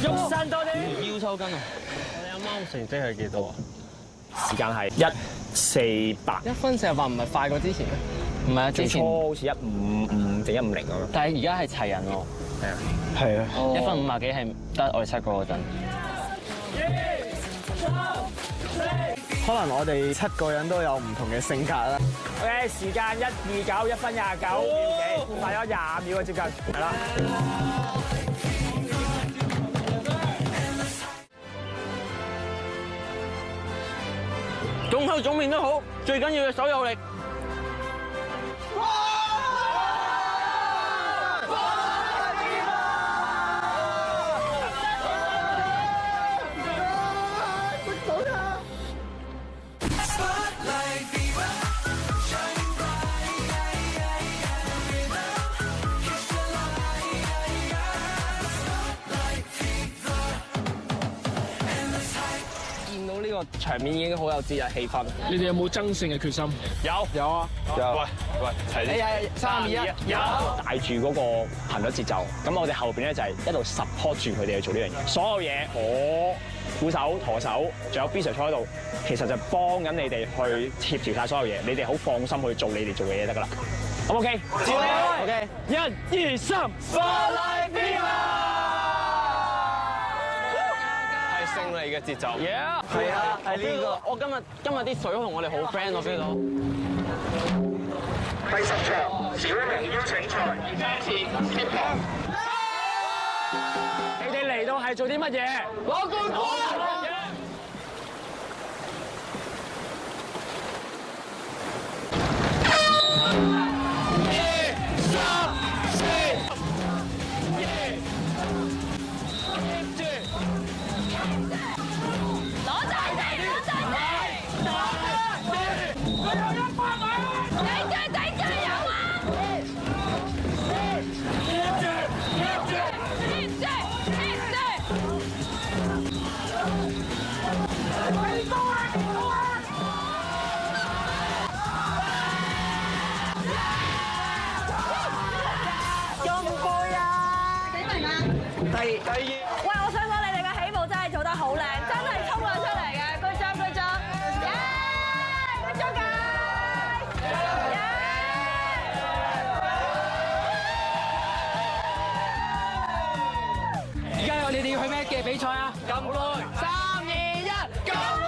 喐身多啲，腰抽筋啊！我哋啱啱成績係幾多啊？時間係1:48。1分48唔係快過之前咩？唔係啊，最之前。初好似1:55定1:50咁咯。但係而家係齊人喎。係啊。係啊。1分50幾係得我哋7個嗰陣。可能我哋7個人都有唔同嘅性格啦。OK， 時間1:29，1分29秒幾，快咗20秒啊，接近。係啦。總口總面都好，最緊要嘅手有力。呢個場面已經好有節日氣氛。你哋有冇爭勝嘅決心？有啊。喂，齊啲。3、2、1，有。帶住嗰個頻率節奏，咁我哋後邊咧就係一路 support 住佢哋去做呢樣嘢。所有嘢，我鼓手、舵手，仲有 B Sir 坐喺度，其實就幫緊你哋去協調晒所有嘢，你哋好放心去做你哋做嘅嘢得㗎啦。好 OK？ OK。1、2、3，法拉比馬。勝利嘅節奏。係啊，係呢個。我今日啲水同我哋好 friend，我 feel 到。第10場小明邀請賽，接棒。你哋嚟到係做啲乜嘢？攞冠軍。第2。喂，我想講你哋嘅起步真係做得好靚，真係衝咗出嚟嘅，good job，good job，good job guys，而家你哋要去咩嘅比賽啊？金杯。3、2、1，金杯！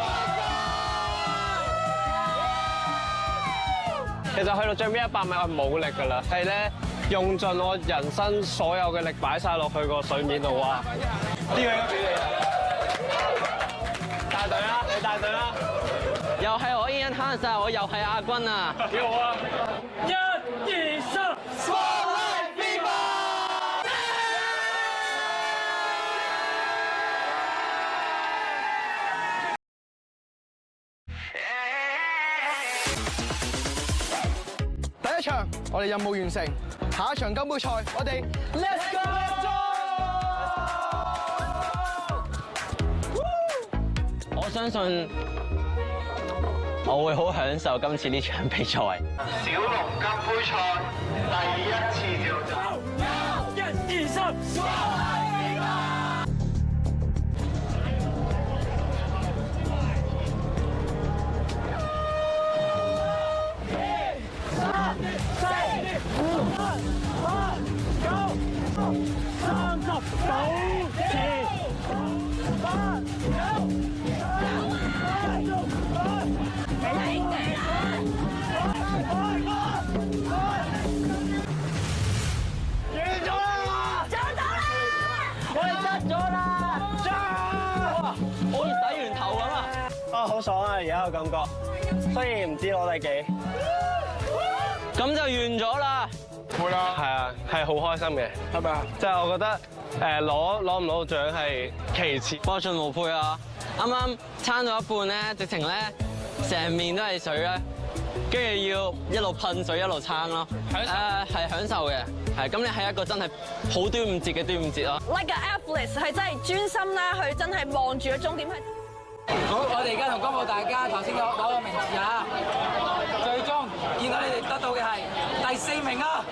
其實去到最尾100米我係冇力㗎啦，係咧用盡我人生所有嘅力擺晒落去個水面度啊！呢個應該俾你啊！帶隊啦，你帶隊啦！又係我 Ian Hans 啊，我又係亞軍啊！幾好啊1、2、3，法拉比馬。第一場我哋任務完成，下一場金杯賽我哋 Let's go！ 我相信我會好享受今次呢場比賽。小龍金杯賽第1次召集。1、2、3，法拉比馬。好爽啊！而家個感覺，雖然唔知攞第幾，咁就完咗啦。會啦，係啊，係好開心嘅，係咪啊？即係我覺得攞唔攞到獎係其次，波盡無悔啊！啱啱撐到一半咧，直情咧成面都係水咧，跟住要一路噴水一路撐咯。係享受嘅，係咁你係一個真係好端午節嘅端午節咯。 Like an athlete 係真係專心咧，去真係望住個終點去。好，我哋而家同公佈大家頭先攞個名次啊！最終見到你哋得到嘅係第4名啊！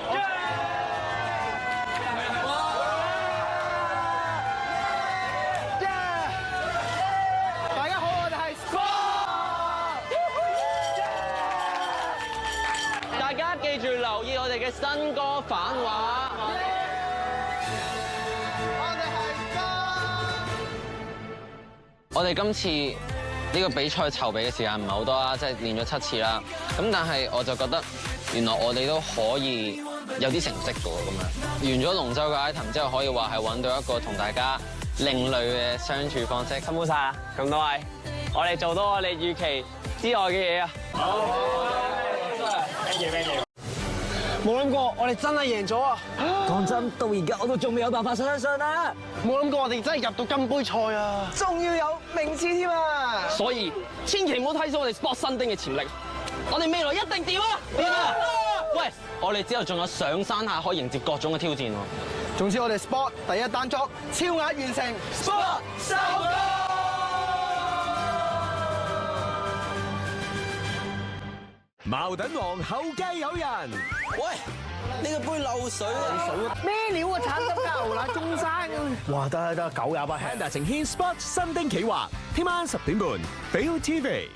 嘅新歌反話。我哋今次呢個比賽籌備嘅時間唔係好多啦，即係練咗7次啦。咁但係我就覺得原來我哋都可以有啲成績㗎喎，咁樣。完咗龍舟嘅 item 之後，可以話係揾到一個同大家另類嘅相處方式。辛苦晒啦，咁多位，我哋做到我哋預期之外嘅嘢啊！好，thank you。冇諗過我哋真係贏咗啊！講真，到而家我都仲未有辦法相信啊！冇諗過我哋真係入到金杯賽啊！仲要有名次添啊！所以千祈唔好睇小我哋 Sport 新丁嘅潛力，我哋未來一定掂啊！掂啊！喂，我哋之後仲有上山下海迎接各種嘅挑戰喎。總之我哋 Sport 第一單 job 超額完成 ，Sport 收工！矛盾王後繼有人，喂，呢個杯漏水啊！咩料啊？橙汁加牛奶中山啊！哇，得，9廿8 Panda 呈獻 Sport 新丁企劃，聽晚10點半，Viu TV。